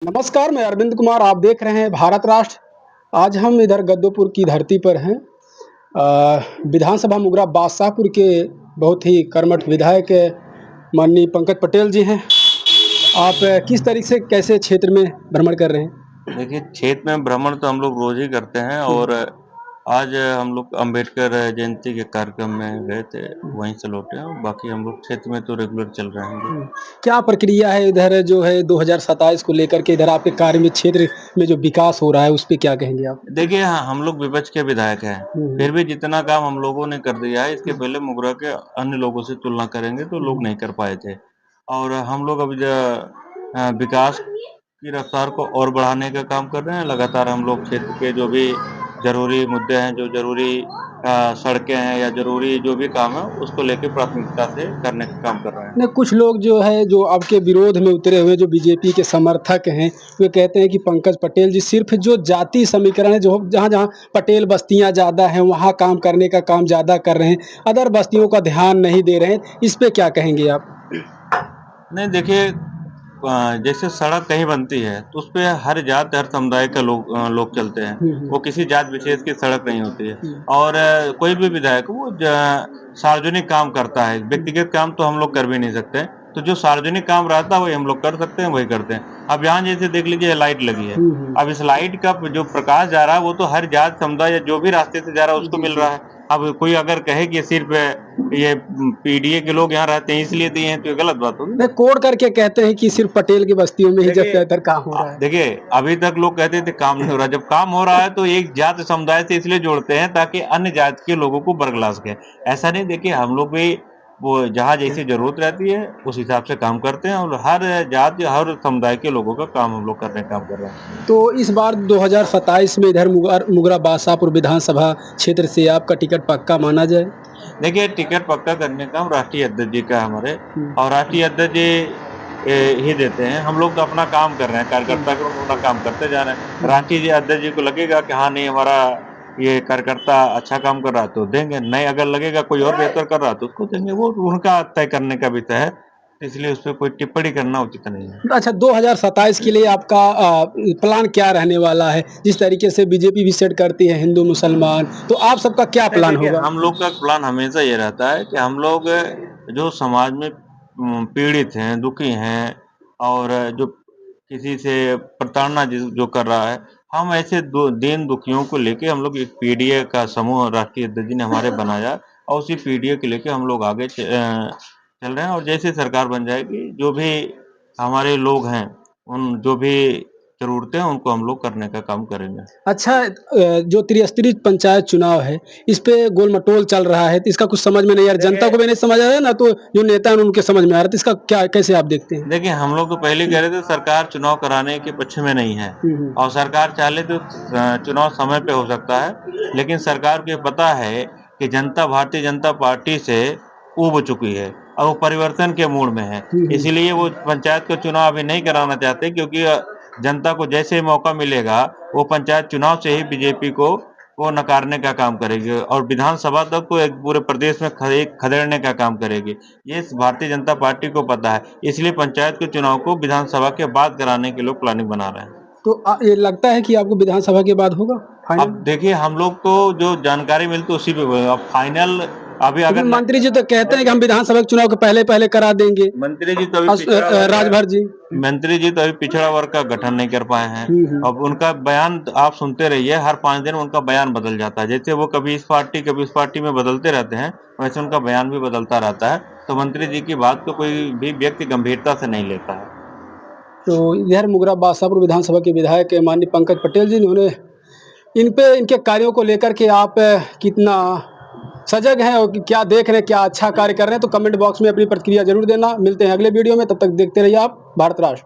नमस्कार, मैं अरविंद कुमार, आप देख रहे हैं भारत राष्ट्र। आज हम इधर गद्दोपुर की धरती पर हैं। विधानसभा मुगरा बादशाहपुर के बहुत ही कर्मठ विधायक माननीय पंकज पटेल जी हैं। आप किस तरीके से कैसे क्षेत्र में भ्रमण कर रहे हैं? देखिए, क्षेत्र में भ्रमण तो हम लोग रोज़ ही करते हैं हुँ, और आज हम लोग अम्बेडकर जयंती के कार्यक्रम में गए थे, हुँ, वहीं से लौटे हैं और बाकी हम लोग क्षेत्र में तो रेगुलर चल रहे हैं। जी। हुँ। क्या प्रक्रिया है इधर जो है 2027 को लेकर के इधर आपके कार्य में क्षेत्र में जो विकास हो रहा है, उस पे क्या कहेंगे आप? देखिए, हाँ, हम लोग विपक्ष के विधायक हैं, हुँ, फिर हुँ, भी जितना काम हम लोगों ने कर दिया है, इसके हुँ, पहले मुगरा के अन्य लोगों से तुलना करेंगे तो लोग हुँ। नहीं कर पाए थे। और हम लोग अभी विकास की रफ्तार को और बढ़ाने का काम कर रहे हैं। लगातार हम लोग क्षेत्र के जो भी ज़रूरी मुद्दे हैं, जो ज़रूरी सड़कें हैं या ज़रूरी जो भी काम है, उसको लेके प्राथमिकता से करने का काम कर रहे हैं। नहीं, कुछ लोग जो है जो आपके विरोध में उतरे हुए जो बीजेपी के समर्थक हैं, वे कहते हैं कि पंकज पटेल जी सिर्फ़ जो जाति समीकरण है, जो जहाँ-जहाँ पटेल बस्तियाँ ज़्यादा हैं, वहाँ काम करने का काम ज़्यादा कर रहे हैं, अदर बस्तियों का ध्यान नहीं दे रहे हैं। इस पे क्या कहेंगे आप? नहीं देखिए जैसे सड़क कहीं बनती है, तो उसपे हर जात, हर समुदाय का लोग चलते हैं। हुँ, हुँ। वो किसी जात विशेष की सड़क नहीं होती है हुँ, और कोई भी विधायक वो सार्वजनिक काम करता है, हुँ, व्यक्तिगत काम तो हम लोग कर भी नहीं सकते। तो जो सार्वजनिक काम रहता है, वही हम लोग कर सकते हैं, वही करते हैं। अब यहाँ जैसे देख लीजिए लाइट लगी है, हुँ, हुँ। अब इस लाइट का जो प्रकाश जा रहा है, वो तो हर जात, समुदाय या जो भी रास्ते से जा रहा है, उसको जी, मिल जी। रहा है। अब कोई अगर कहे कि सिर्फ़ ये पीडीए के लोग यहाँ रहते हैं, इसलिए दिए हैं, तो ये गलत बात होगी नहीं, ना। कोड करके कहते हैं कि सिर्फ़ पटेल की बस्तियों में ही देखिए ज़्यादातर काम हो रहा है। देखिए, अभी तक लोग कहते थे काम नहीं हो रहा, जब काम हो रहा है तो एक जाति समुदाय से इसलिए जोड़ते हैं ताकि अन्य जाति के लोगों को बरगला सकें। ऐसा नहीं देखिए हम लोग भी वो जहाँ जैसी ज़रूरत रहती है, उस हिसाब से काम करते हैं और हर जाति, हर समुदाय के लोगों का काम हम लोग करने का काम कर रहे हैं। तो इस बार 2027 में इधर मुगरा बादशाहपुर विधानसभा क्षेत्र से आपका टिकट पक्का माना जाए? देखिए टिकट पक्का करने का काम राष्ट्रीय अध्यक्ष जी का है हमारे हुँ, और राष्ट्रीय अध्यक्ष जी ही देते हैं। हम लोग तो अपना काम कर रहे हैं, हुँ, कार्यकर्ता के रूप में अपना काम करते जा रहे हैं। हुँ। राष्ट्रीय अध्यक्ष जी को लगेगा कि हाँ, नहीं हमारा ये कार्यकर्ता अच्छा काम कर रहा है तो देंगे, नहीं अगर लगेगा कोई और बेहतर कर रहा है तो उसको देंगे। वो उनका तय करने का विषय है, इसलिए उसपे कोई टिप्पणी करना उचित नहीं है। अच्छा 2027 के लिए आपका प्लान क्या रहने वाला है? जिस तरीके से बीजेपी भी सेट करती है हिंदू-मुसलमान, तो आप सबका क्या नहीं प्लान देखिए, होगा? हम लोग का प्लान हमेशा ये रहता है कि हम लोग जो समाज में पीड़ित हैं, दुखी हैं और जो किसी से प्रताड़ना जो कर रहा है, हम ऐसे दीन दुखियों को लेके हम लोग एक पीडीए का समूह राष्ट्रीय अध्यक्ष जी ने हमारे बनाया और उसी पीडीए को लेके हम लोग आगे चल रहे हैं और जैसे सरकार बन जाएगी, जो भी हमारे लोग हैं, उन जो भी ज़रूरतें हैं, उनको हम लोग करने का काम करेंगे। अच्छा जो त्रिस्तरीय पंचायत चुनाव है, इस पे गोल-मटोल चल रहा है, तो इसका कुछ समझ में नहीं आ रहा, जनता देखिए को भी नहीं समझ आ रहा है ना, तो जो नेता हैं उनके समझ में आ रहा है, तो इसका क्या कैसे आप देखते हैं? देखिए, हम लोग तो पहले ही हुँ, कह रहे थे सरकार चुनाव कराने के पक्ष में नहीं है हुँ, हुँ, और सरकार चाहे तो चुनाव समय पे हो सकता है, लेकिन सरकार को ये पता है कि जनता भारतीय जनता पार्टी से ऊब चुकी है और वो परिवर्तन के मूड में है। हुँ, हुँ। इसीलिए वो पंचायत का चुनाव अभी नहीं कराना चाहते क्योंकि जनता को जैसे ही मौका मिलेगा, वो पंचायत चुनाव से ही बीजेपी को वो नकारने का काम करेगी और विधानसभा तक तो एक पूरे प्रदेश में खदेड़ने का काम करेगी। ये भारतीय जनता पार्टी को पता है, इसलिए पंचायत के चुनाव को विधानसभा के बाद कराने के लोग प्लानिंग बना रहे हैं। तो ये लगता है कि आपको विधानसभा के बाद होगा अब फाइनल? देखिए हम लोग तो जो जानकारी मिलती है उसी पे अब फाइनल अभी अगर लेकिन न मंत्री जी तो कहते हैं कि देखिए हम विधानसभा के चुनाव को पहले-पहले करा देंगे। मंत्री जी तो अभी पिछड़ा वर्ग है राजभर जी। मंत्री जी तो अभी पिछड़ा वर्ग का गठन नहीं कर पाए हैं। हुँ, हुँ। अब उनका बयान आप सुनते रहिए, हर 5 दिन उनका बयान बदल जाता है। जैसे वो कभी इस पार्टी, कभी उस पार्टी में बदलते रहते हैं, वैसे उनका बयान भी बदलता रहता है। तो मंत्री जी की बात को कोई भी व्यक्ति गंभीरता से नहीं लेता है। तो इधर मुगरा बादशाहपुर विधानसभा के विधायक माननीय पंकज पटेल जी ने इन पे इनके कार्यों को लेकर के आप कितना सजग हैं और क्या देख रहे हैं, क्या अच्छा कार्य कर रहे हैं? तो कमेंट बॉक्स में अपनी प्रतिक्रिया ज़रूर देना। मिलते हैं अगले वीडियो में, तब तक देखते रहिए आप भारत राष्ट्र।